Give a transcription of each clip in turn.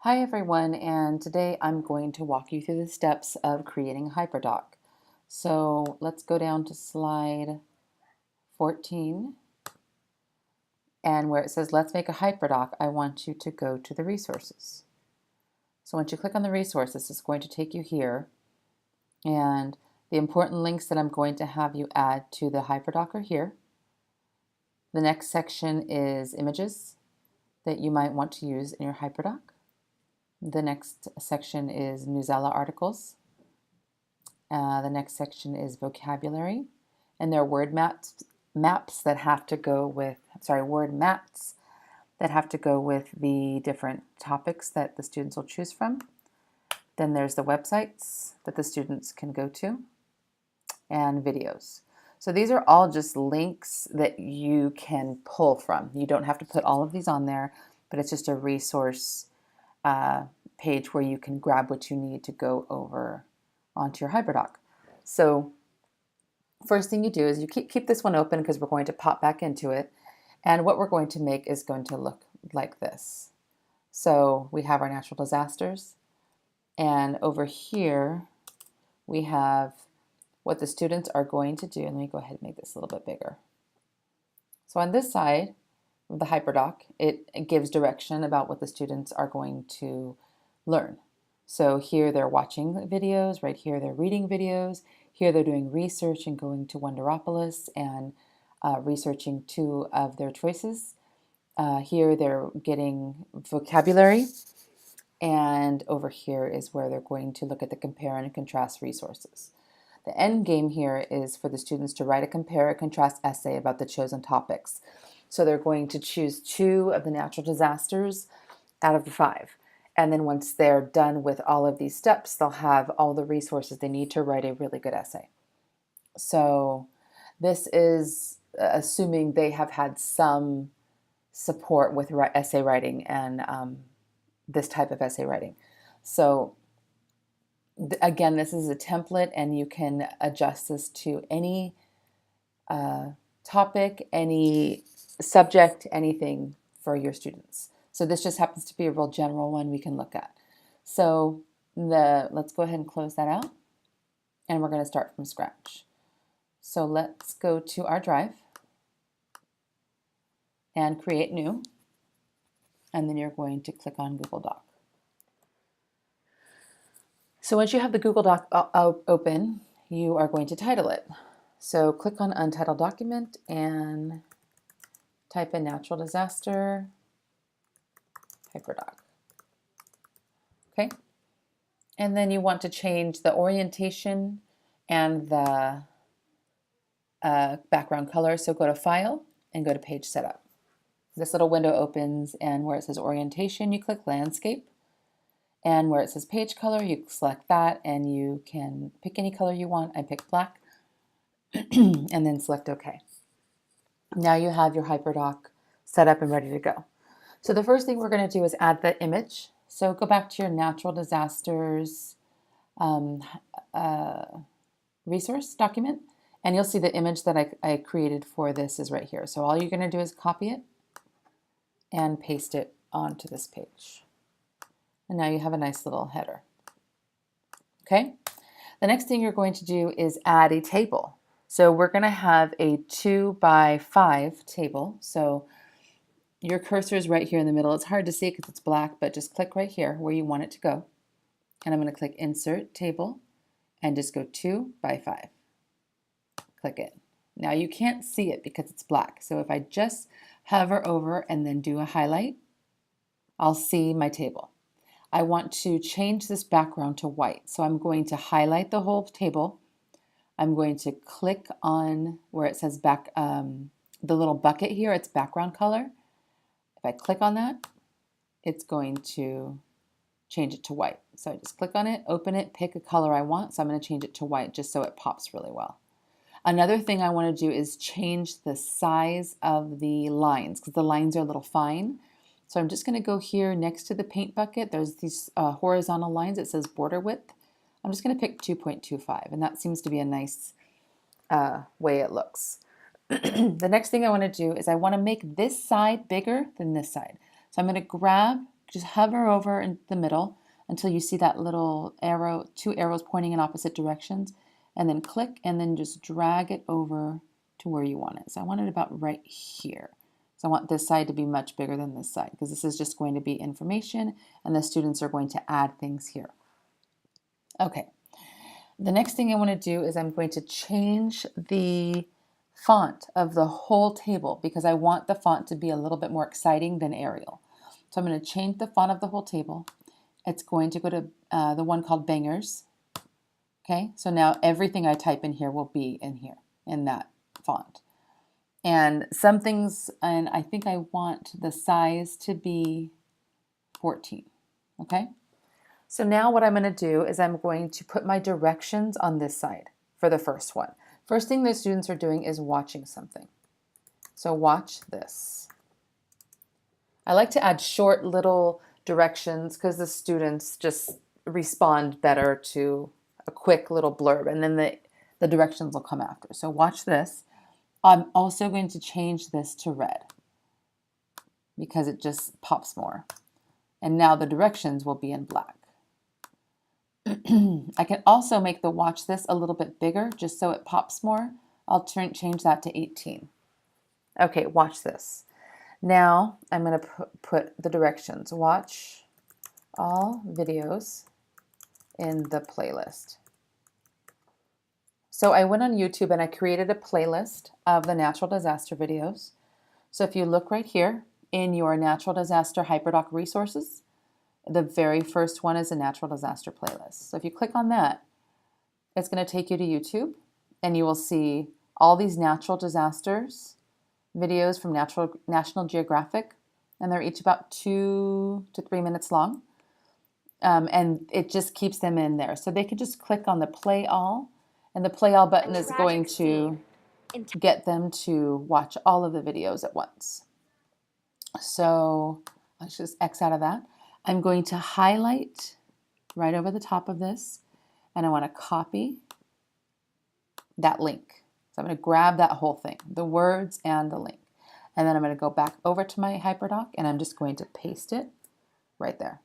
Hi everyone, and today I'm going to walk you through the steps of creating a HyperDoc. So let's go down to slide 14, and where it says let's make a HyperDoc, I want you to go to the resources. So once you click on the resources, it's going to take you here, and the important links that I'm going to have you add to the HyperDoc are here. The next section is images that you might want to use in your HyperDoc. The next section is Newsella articles. The next section is vocabulary, and there are word maps that have to go with, word mats that have to go with the different topics that the students will choose from. Then there's the websites that the students can go to, and videos. So these are all just links that you can pull from. You don't have to put all of these on there, but it's just a resource page where you can grab what you need to go over onto your HyperDoc. So first thing you do is you keep this one open because we're going to pop back into it. And what we're going to make is going to look like this. So we have our natural disasters. And over here, we have what the students are going to do. And let me go ahead and make this a little bit bigger. So on this side of the HyperDoc, it gives direction about what the students are going to learn. So here they're watching videos, right here they're reading videos, here they're doing research and going to Wonderopolis and researching two of their choices. Here they're getting vocabulary, and over here is where they're going to look at the compare and contrast resources. The end game here is for the students to write a compare and contrast essay about the chosen topics. So they're going to choose 2 of the natural disasters out of the 5. And then once they're done with all of these steps, they'll have all the resources they need to write a really good essay. So this is assuming they have had some support with essay writing and this type of essay writing. So again, this is a template, and you can adjust this to any topic, any subject, anything for your students. So this just happens to be a real general one we can look at. So let's go ahead and close that out, and we're going to start from scratch. So let's go to our drive and create new, and then you're going to click on Google Doc. So once you have the Google Doc open, you are going to title it. So click on Untitled Document and type in Natural Disaster HyperDoc. Okay, and then you want to change the orientation and the background color. So go to File and go to Page Setup. This little window opens, and where it says Orientation, you click Landscape. And where it says Page Color, you select that, and you can pick any color you want. I pick black, and then select OK. Now you have your HyperDoc set up and ready to go. So the first thing we're going to do is add the image. So go back to your natural disasters resource document, and you'll see the image that I created for this is right here. So all you're going to do is copy it and paste it onto this page. And now you have a nice little header. Okay, the next thing you're going to do is add a table. So we're going to have a 2x5 table. So your cursor is right here in the middle. It's hard to see because it's black, but just click right here where you want it to go. And I'm going to click Insert Table and just go 2x5. Click it. Now you can't see it because it's black. So if I just hover over and then do a highlight, I'll see my table. I want to change this background to white. So I'm going to highlight the whole table. I'm going to click on where it says the little bucket here, it's background color. If I click on that, it's going to change it to white. So I just click on it, open it, pick a color I want. So I'm going to change it to white just so it pops really well. Another thing I want to do is change the size of the lines because the lines are a little fine. So I'm just going to go here next to the paint bucket. There's these horizontal lines. It says border width. I'm just going to pick 2.25, and that seems to be a nice way it looks. The next thing I want to do is I want to make this side bigger than this side. So I'm going to grab just hover over in the middle until you see that little arrow, two arrows pointing in opposite directions, and then click and then just drag it over to where you want it. So I want it about right here. So I want this side to be much bigger than this side because this is just going to be information and the students are going to add things here. Okay, the next thing I want to do is I'm going to change the font of the whole table because I want the font to be a little bit more exciting than Arial. So I'm going to change the font of the whole table. It's going to go to the one called Bangers. Okay, so now everything I type in here will be in here, in that font. And some things, and I think I want the size to be 14, okay? So now what I'm going to do is I'm going to put my directions on this side for the first one. First thing the students are doing is watching something. So watch this. I like to add short little directions because the students just respond better to a quick little blurb, and then the directions will come after. So watch this. I'm also going to change this to red because it just pops more. And now the directions will be in black. I can also make the watch this a little bit bigger just so it pops more. I'll change that to 18. Okay, watch this. Now I'm going to put the directions. Watch all videos in the playlist. So I went on YouTube and I created a playlist of the natural disaster videos. So if you look right here in your natural disaster HyperDoc resources, the very first one is a natural disaster playlist. So if you click on that, it's going to take you to YouTube and you will see all these natural disasters videos from National Geographic, and they're each about 2 to 3 minutes long. And it just keeps them in there. So they could just click on the play all, and the play all button is going to get them to watch all of the videos at once. So let's just X out of that. I'm going to highlight right over the top of this, and I want to copy that link. So I'm going to grab that whole thing, the words and the link. And then I'm going to go back over to my HyperDoc, and I'm just going to paste it right there.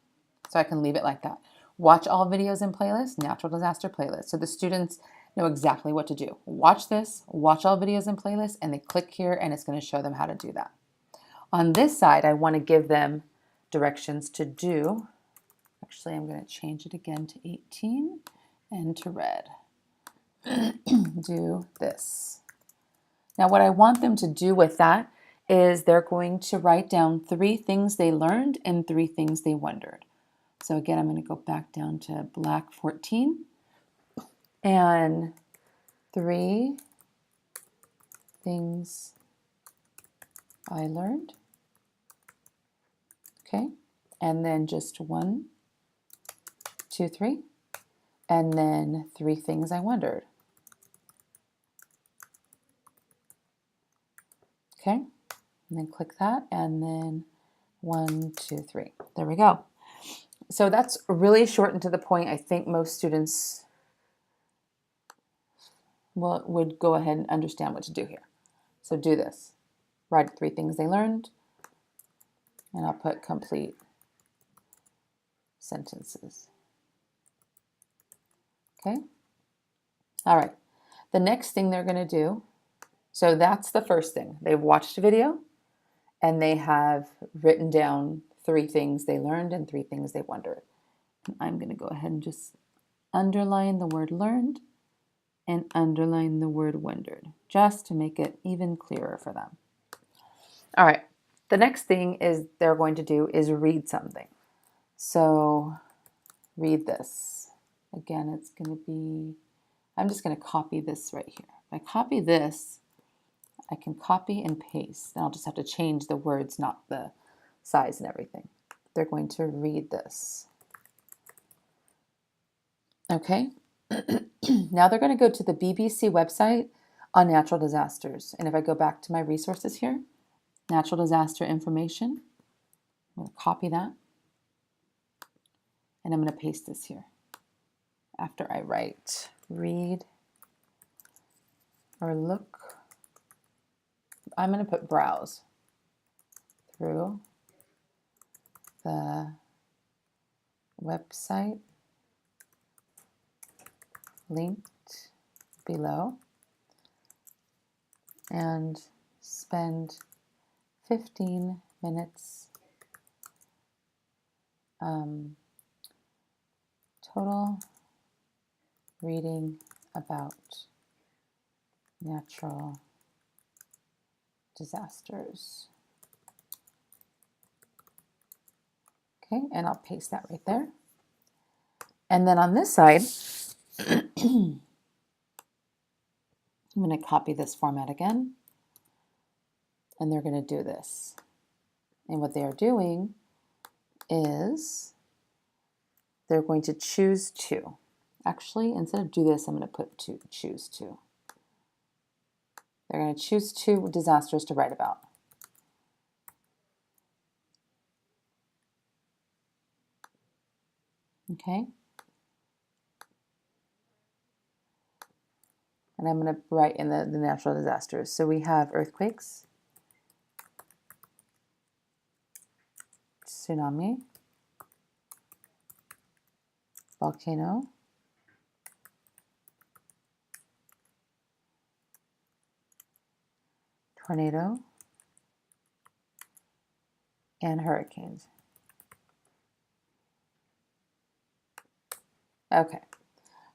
So I can leave it like that. Watch all videos in playlist, natural disaster playlist. So the students know exactly what to do. Watch this, watch all videos in playlist, and they click here and it's going to show them how to do that. On this side, I want to give them directions to do. Actually, I'm going to change it again to 18 and to red. Do this. Now what I want them to do with that is they're going to write down 3 things they learned and 3 things they wondered. So again, I'm going to go back down to black 14 and 3 things I learned. Okay, and then just 1, 2, 3, and then 3 things I wondered. Okay, and then click that, and then 1, 2, 3. There we go. So that's really short and to the point. I think most students would go ahead and understand what to do here. So do this. Write 3 things they learned, and I'll put complete sentences. Okay? All right. The next thing they're going to do, so that's the first thing. They've watched a video, and they have written down 3 things they learned and 3 things they wondered. I'm going to go ahead and just underline the word learned and underline the word wondered, just to make it even clearer for them. All right, the next thing is they're going to do is read something. So read this. Again, it's going to be, I'm just going to copy this right here. If I copy this, I can copy and paste. And I'll just have to change the words, not the size and everything. They're going to read this. Okay, now they're going to go to the BBC website on natural disasters. And if I go back to my resources here, natural disaster information, I'm going to copy that. And I'm going to paste this here. After I write, read or look, I'm going to put browse through the website linked below and spend 15 minutes total reading about natural disasters. Okay, and I'll paste that right there. And then on this side, I'm going to copy this format again, and they're going to do this. And what they are doing is they're going to choose two. Actually, instead of do this, I'm going to put choose two. They're going to choose 2 disasters to write about. Okay. And I'm going to write in the natural disasters. So we have earthquakes, tsunami, volcano, tornado, and hurricanes. Okay,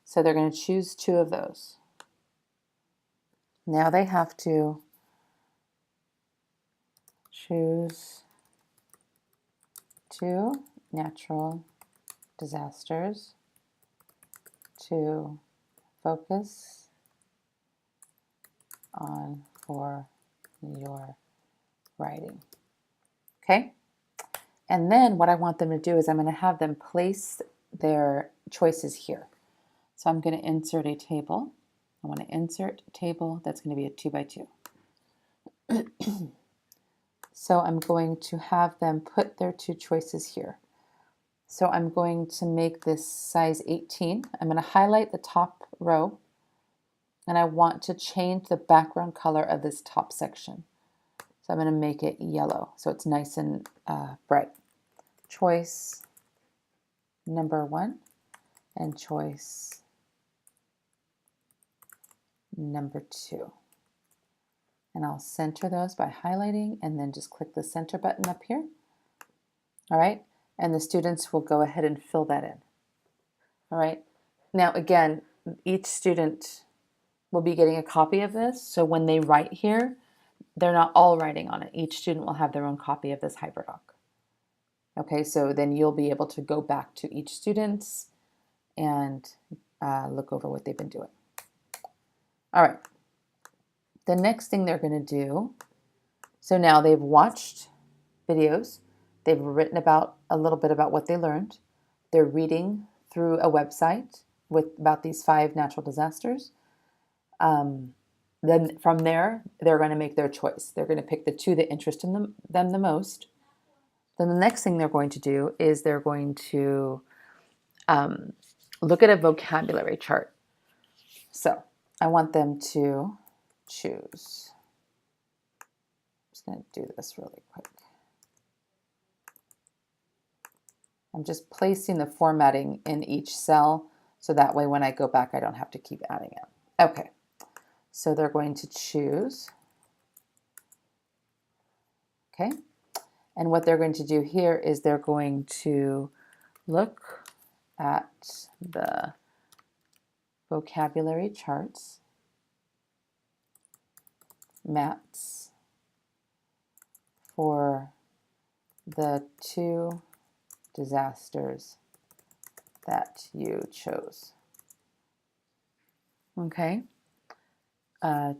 so they're going to choose 2 of those. Now they have to choose 2 natural disasters to focus on for your writing. Okay? And then what I want them to do is I'm going to have them place their choices here. So I'm going to insert a table. I want to insert a table that's going to be a 2 by 2. So I'm going to have them put their 2 choices here. So I'm going to make this size 18. I'm going to highlight the top row, and I want to change the background color of this top section. So I'm going to make it yellow, so it's nice and bright. Choice number 1 and choice number 2. And I'll center those by highlighting and then just click the center button up here. All right, and the students will go ahead and fill that in. All right, now again, each student will be getting a copy of this, so when they write here, they're not all writing on it. Each student will have their own copy of this HyperDoc. Okay, so then you'll be able to go back to each student's and look over what they've been doing. All right, the next thing they're going to do, so now they've watched videos, they've written about a little bit about what they learned, they're reading through a website with about these 5 natural disasters. Then from there, they're going to make their choice. They're going to pick the 2 that interest them the most. Then the next thing they're going to do is they're going to look at a vocabulary chart. So I want them to choose. I'm just going to do this really quick. I'm just placing the formatting in each cell so that way when I go back, I don't have to keep adding it. Okay, so they're going to choose. Okay, and what they're going to do here is they're going to look at the vocabulary charts, maps for the 2 disasters that you chose. Okay,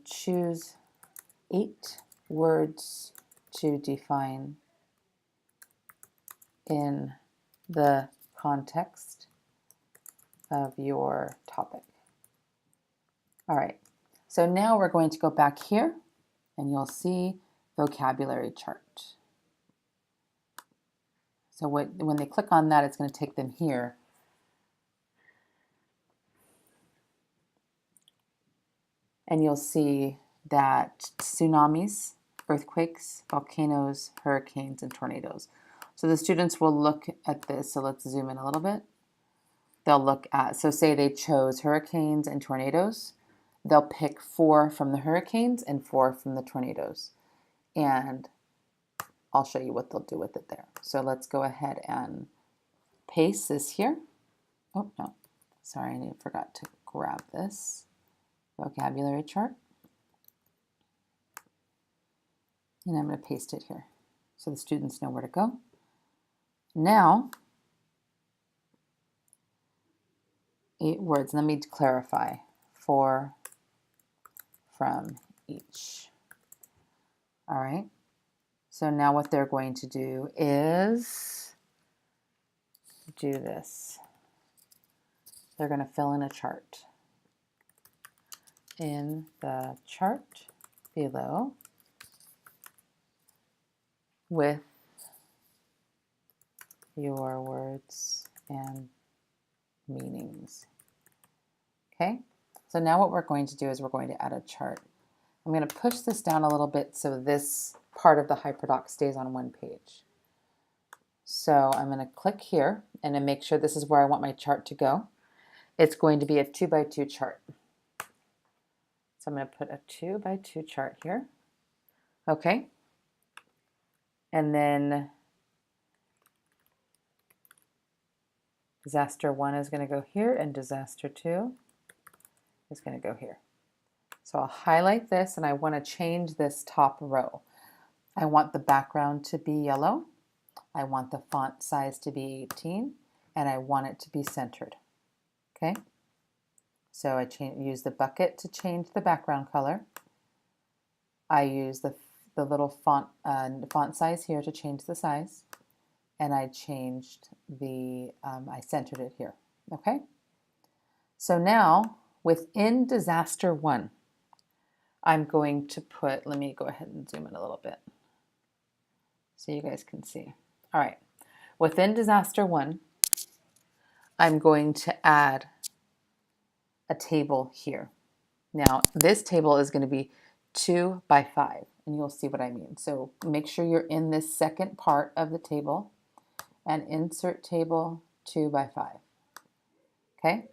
choose 8 words to define in the context of your topic. All right, so now we're going to go back here and you'll see vocabulary chart. So when they click on that, it's going to take them here. And you'll see that tsunamis, earthquakes, volcanoes, hurricanes, and tornadoes. So the students will look at this. So let's zoom in a little bit. They'll look at, so say they chose hurricanes and tornadoes. They'll pick 4 from the hurricanes and 4 from the tornadoes. And I'll show you what they'll do with it there. So let's go ahead and paste this here. Oh, no, sorry, I forgot to grab this vocabulary chart. And I'm going to paste it here so the students know where to go. Now, 8 words. Let me clarify. 4 from each. All right. So now what they're going to do is do this. They're going to fill in a chart. In the chart below with your words and meanings. Okay, so now what we're going to do is we're going to add a chart. I'm going to push this down a little bit so this part of the HyperDoc stays on one page. So I'm going to click here and then make sure this is where I want my chart to go. It's going to be a 2x2 chart. So I'm going to put a 2x2 chart here. Okay. And then disaster 1 is going to go here and disaster 2 is going to go here. So I'll highlight this and I want to change this top row. I want the background to be yellow. I want the font size to be 18 and I want it to be centered. Okay. So I use the bucket to change the background color. I use the little font size here to change the size. And I changed the, I centered it here. Okay. So now within disaster 1, I'm going to put, let me go ahead and zoom in a little bit so you guys can see. All right. Within disaster 1, I'm going to add a table here. Now, this table is going to be 2 by 5, and you'll see what I mean. So make sure you're in this second part of the table and insert table 2 by 5. Okay?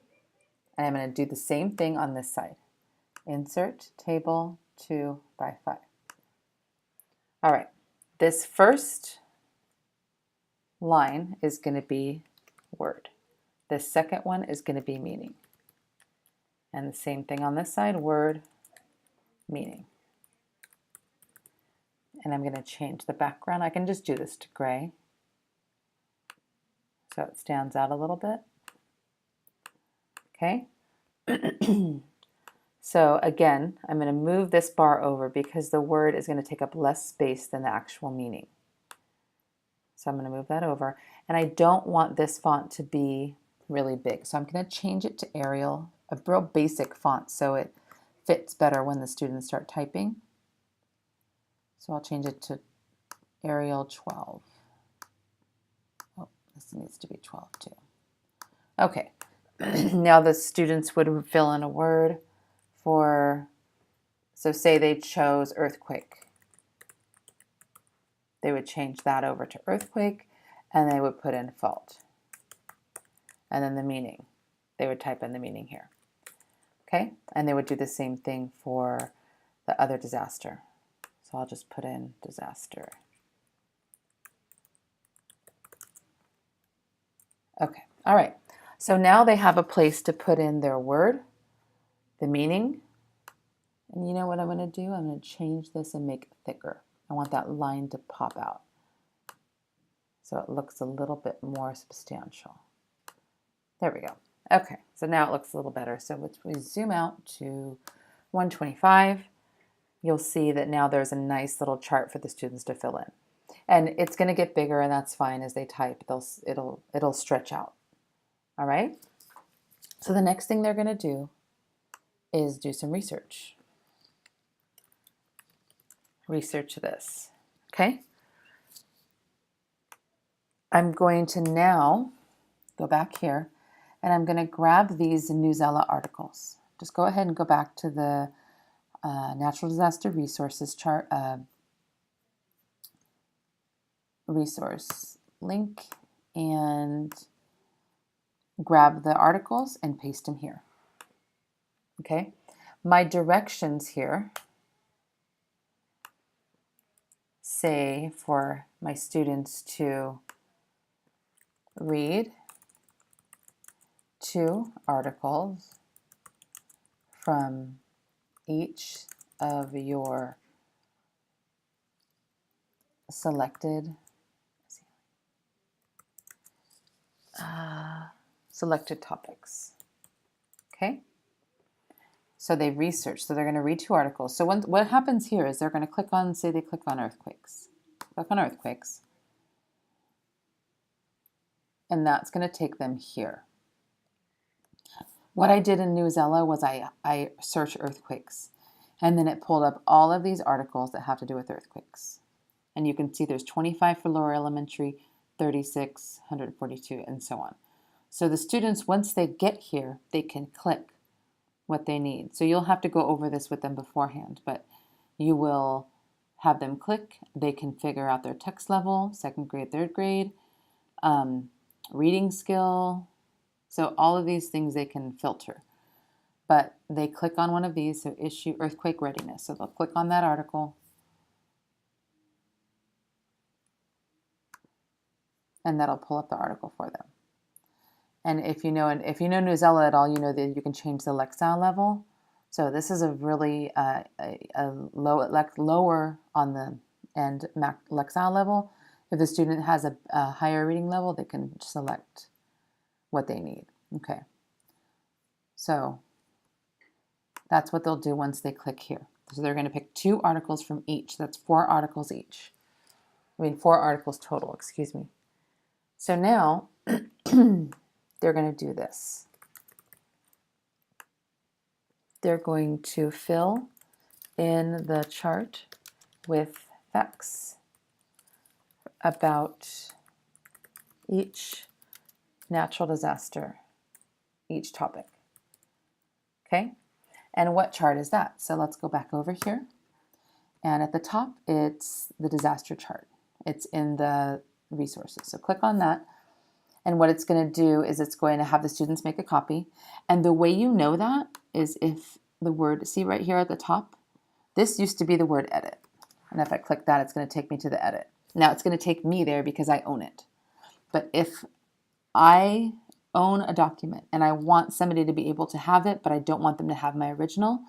And I'm going to do the same thing on this side. Insert table 2 by 5. All right. This first line is going to be word. The second one is going to be meaning. And the same thing on this side, word, meaning. And I'm going to change the background. I can just do this to gray so it stands out a little bit. Okay. So again, I'm going to move this bar over because the word is going to take up less space than the actual meaning. So I'm going to move that over. And I don't want this font to be really big. So I'm going to change it to Arial, a real basic font so it fits better when the students start typing. So I'll change it to Arial 12. Oh, this needs to be 12 too. Okay. Now the students would fill in a word for, so say they chose earthquake. They would change that over to earthquake and they would put in fault. And then the meaning. They would type in the meaning here. Okay? And they would do the same thing for the other disaster. So I'll just put in disaster. Okay. All right. So now they have a place to put in their word, the meaning. And you know what I'm going to do? I'm going to change this and make it thicker. I want that line to pop out so it looks a little bit more substantial. There we go. Okay, so now it looks a little better. So if we zoom out to 125, you'll see that now there's a nice little chart for the students to fill in. And it's going to get bigger, and that's fine as they type. It'll stretch out. All right? So the next thing they're going to do is do some research. Research this. Okay? I'm going to now go back here, and I'm going to grab these Newsella articles. Just go ahead and go back to the Natural Disaster Resources chart, resource link and grab the articles and paste them here. Okay, my directions here say for my students to read 2 articles from each of your selected topics. Okay, so they research, so they're going to read 2 articles. So what happens here is they're going to click on, say they click on earthquakes, and that's going to take them here. What I did in Newsella was I searched earthquakes, and then it pulled up all of these articles that have to do with earthquakes. And you can see there's 25 for lower elementary, 36, 142, and so on. So the students, once they get here, they can click what they need. So you'll have to go over this with them beforehand, but you will have them click. They can figure out their text level, 2nd grade, 3rd grade, reading skill. So all of these things they can filter. But they click on one of these, so issue earthquake readiness. So they'll click on that article. And that'll pull up the article for them. And if you know Newsella at all, you know that you can change the Lexile level. So this is a really lower on the end Lexile level. If the student has a higher reading level, they can select what they need. Okay. So that's what they'll do once they click here. So they're going to pick 2 articles from each. That's 4 articles each. 4 articles total, excuse me. So now they're going to do this. They're going to fill in the chart with facts about each natural disaster, each topic. Okay? And what chart is that? So let's go back over here. And at the top, it's the disaster chart. It's in the resources. So click on that. And what it's going to do is it's going to have the students make a copy. And the way you know that is if the word, see right here at the top, this used to be the word edit. And if I click that, it's going to take me to the edit. Now it's going to take me there because I own it. But if I own a document and I want somebody to be able to have it, but I don't want them to have my original,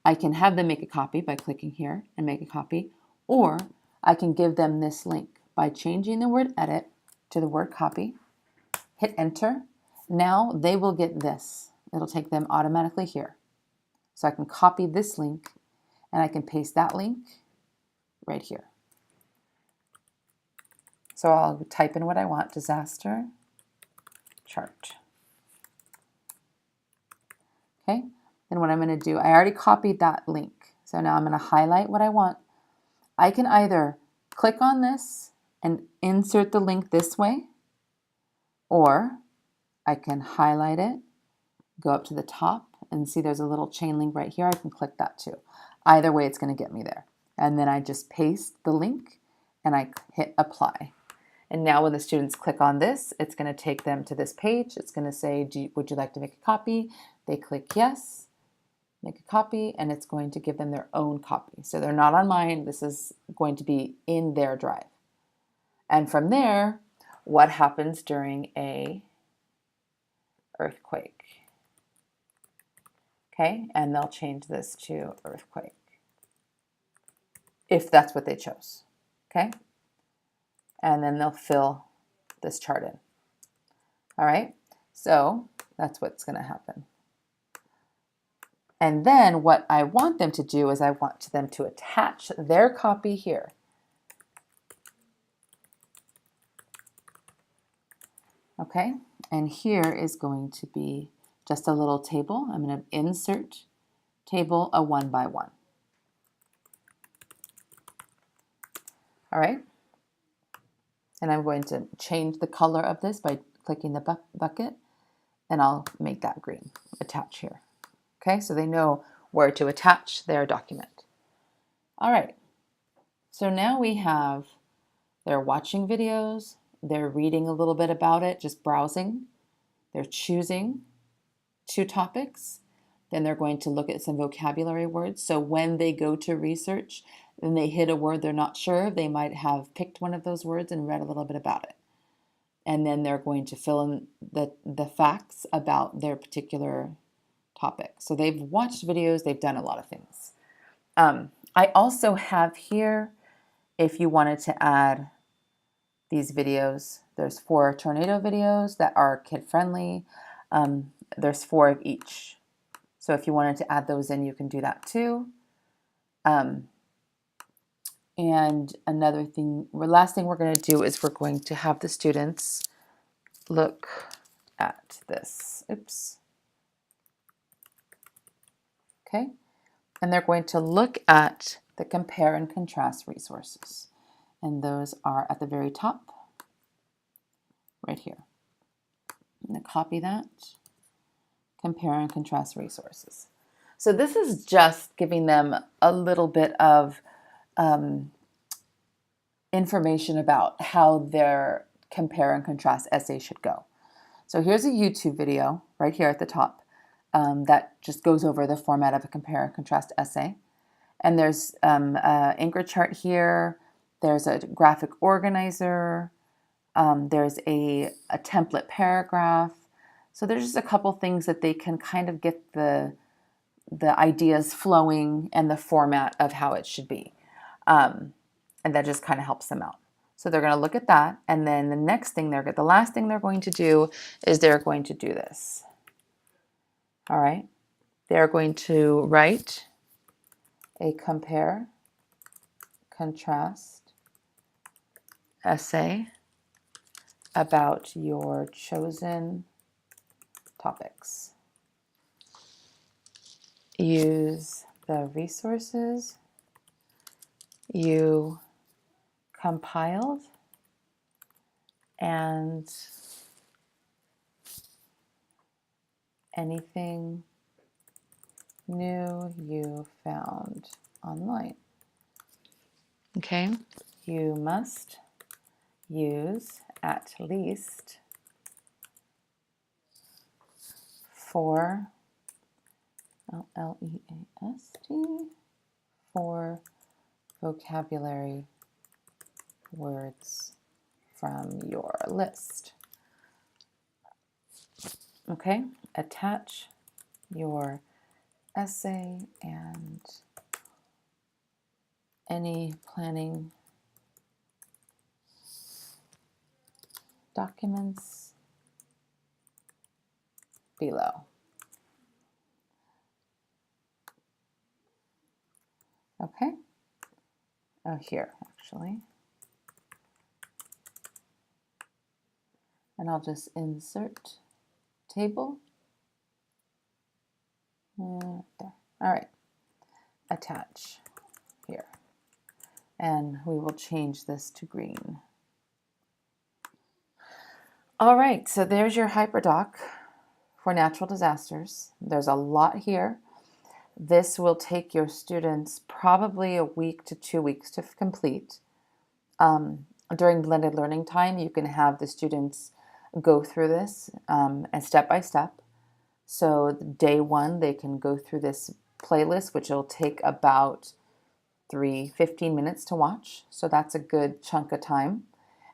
I can have them make a copy by clicking here and make a copy, or I can give them this link by changing the word edit to the word copy, hit enter. Now they will get this. It'll take them automatically here. So I can copy this link and I can paste that link right here. So I'll type in what I want, disaster chart. Okay, then what I'm going to do, I already copied that link. So now I'm going to highlight what I want. I can either click on this and insert the link this way, or I can highlight it, go up to the top, and see there's a little chain link right here. I can click that too. Either way, it's going to get me there. And then I just paste the link and I hit apply. And now when the students click on this, it's going to take them to this page. It's going to say, would you like to make a copy? They click yes, make a copy, and it's going to give them their own copy. So they're not on mine. This is going to be in their drive. And from there, what happens during a earthquake? Okay, and they'll change this to earthquake if that's what they chose. Okay, and then they'll fill this chart in. All right, so that's what's going to happen. And then what I want them to do is I want them to attach their copy here. Okay, and here is going to be just a little table. I'm going to insert table, a 1-by-1. All right, and I'm going to change the color of this by clicking the bucket, and I'll make that green, attach here. Okay, so they know where to attach their document. All right, so now we have, they're watching videos, they're reading a little bit about it, just browsing. They're choosing 2 topics. Then they're going to look at some vocabulary words. So when they go to research and they hit a word they're not sure, they might have picked one of those words and read a little bit about it. And then they're going to fill in the facts about their particular topic. So they've watched videos, they've done a lot of things. I also have here, if you wanted to add these videos, there's 4 tornado videos that are kid-friendly. There's 4 of each. So if you wanted to add those in, you can do that too. And another thing, the last thing we're going to do is we're going to have the students look at this. Oops. Okay. And they're going to look at the compare and contrast resources. And those are at the very top, right here. I'm going to copy that. Compare and contrast resources. So this is just giving them a little bit of information about how their compare and contrast essay should go. So here's a YouTube video right here at the top that just goes over the format of a compare and contrast essay. And there's an anchor chart here. There's a graphic organizer. There's a template paragraph. So there's just a couple things that they can kind of get the ideas flowing and the format of how it should be. And that just kind of helps them out. So they're going to look at that. And then the last thing they're going to do is they're going to do this. All right. They're going to write a compare, contrast essay about your chosen topics. Use the resources you compiled and anything new you found online. Okay, you must use at least 4 L-E-A-S-T 4 vocabulary words from your list. Okay, attach your essay and any planning documents below. Okay, here actually. And I'll just insert table. There. All right, attach here. And we will change this to green. All right, so there's your HyperDoc for natural disasters. There's a lot here. This will take your students probably a week to 2 weeks to complete. During blended learning time, you can have the students go through this and step by step. So day 1, they can go through this playlist, which will take about 15 minutes to watch. So that's a good chunk of time.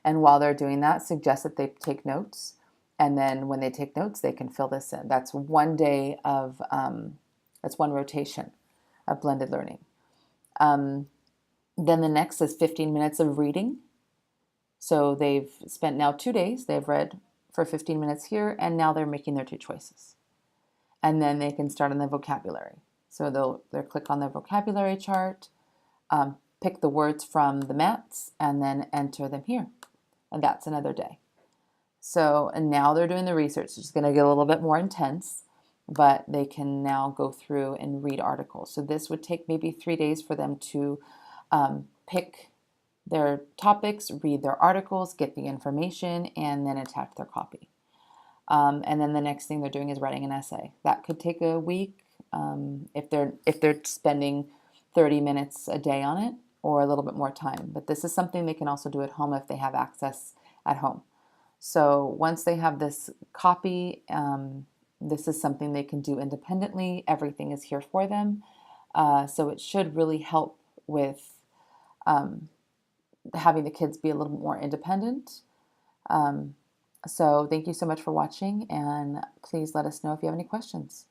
And while they're doing that, suggest that they take notes. And then when they take notes, they can fill this in. That's one day of, that's one rotation of blended learning. Then the next is 15 minutes of reading. So they've spent now 2 days. They've read for 15 minutes here, and now they're making their 2 choices. And then they can start on the vocabulary. So they'll click on their vocabulary chart, pick the words from the mats, and then enter them here. And that's another day. So, and now they're doing the research. It's going to get a little bit more intense, but they can now go through and read articles. So this would take maybe 3 days for them to pick their topics, read their articles, get the information, and then attach their copy. And then the next thing they're doing is writing an essay. That could take a week if they're spending 30 minutes a day on it, or a little bit more time. But this is something they can also do at home if they have access at home. So once they have this copy, this is something they can do independently. Everything is here for them. So it should really help with um, having the kids be a little more independent. Um, so thank you so much for watching, and please let us know if you have any questions.